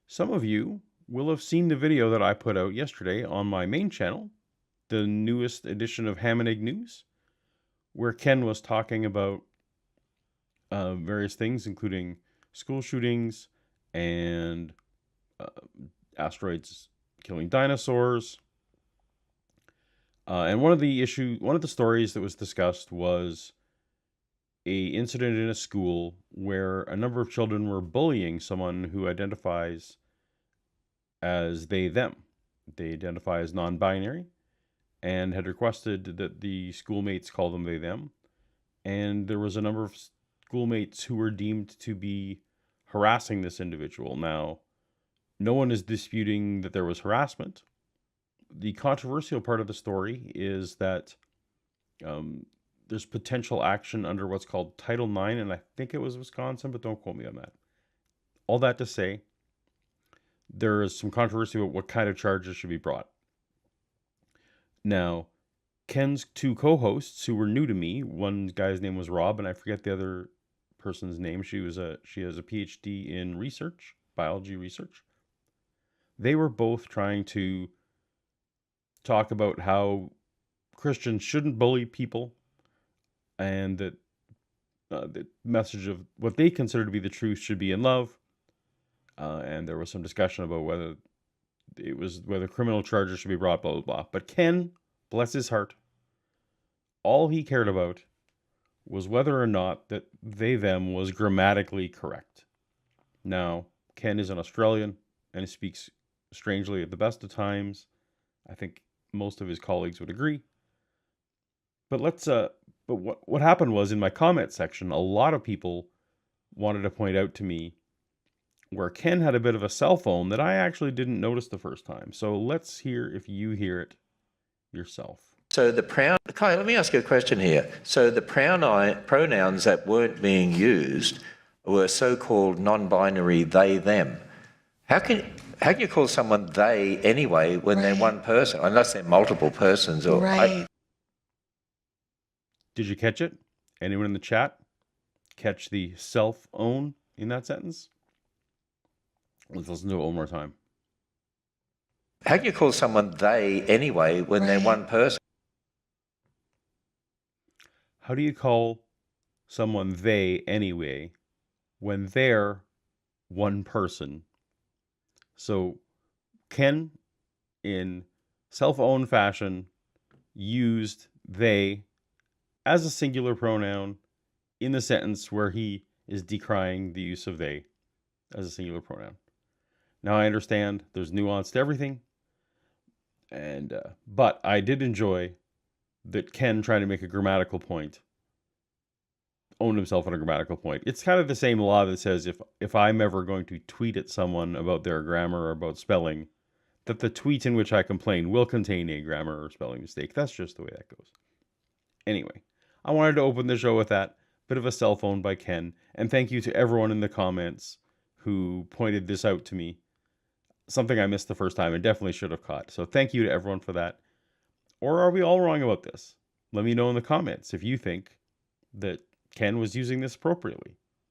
Some of you will have seen the video that I put out yesterday on my main channel, the newest edition of Ham AiG News, where Ken was talking about various things, including school shootings and asteroids killing dinosaurs. And one of the stories that was discussed was a incident in a school where a number of children were bullying someone who identifies as they, them. They identify as non-binary and had requested that the schoolmates call them they, them. And there was a number of schoolmates who were deemed to be harassing this individual. Now, no one is disputing that there was harassment. The controversial part of the story is that there's potential action under what's called Title IX, and I think it was Wisconsin, but don't quote me on that. All that to say, there is some controversy about what kind of charges should be brought. Now, Ken's two co-hosts who were new to me, one guy's name was Rob, and I forget the other person's name. She has a PhD in research, biology research. They were both trying to talk about how Christians shouldn't bully people, and that the message of what they consider to be the truth should be in love. And there was some discussion about whether criminal charges should be brought, blah, blah, blah. But Ken, bless his heart, all he cared about was whether or not that they, them was grammatically correct. Now, Ken is an Australian and he speaks strangely at the best of times. I think most of his colleagues would agree. But what happened was, in my comment section, a lot of people wanted to point out to me where Ken had a bit of a cell phone that I actually didn't notice the first time. So let's hear if you hear it yourself. So Kai, let me ask you a question here. So the pronouns that weren't being used were so-called non-binary they, them. How can you call someone they anyway when they're one person, unless they're multiple persons? Or Did you catch it? Anyone in the chat catch the self-own in that sentence? Let's listen to it one more time. How can you call someone they anyway when they're one person? How do you call someone they anyway when they're one person? So Ken, in self-owned fashion, used they as a singular pronoun in the sentence where he is decrying the use of they as a singular pronoun. Now, I understand there's nuance to everything, and but I did enjoy that Ken, trying to make a grammatical point, owned himself on a grammatical point. It's kind of the same law that says if I'm ever going to tweet at someone about their grammar or about spelling, that the tweet in which I complain will contain a grammar or spelling mistake. That's just the way that goes. Anyway, I wanted to open the show with that bit of a cell phone by Ken, and thank you to everyone in the comments who pointed this out to me. Something I missed the first time and definitely should have caught. So thank you to everyone for that. Or are we all wrong about this? Let me know in the comments if you think that Ken was using this appropriately.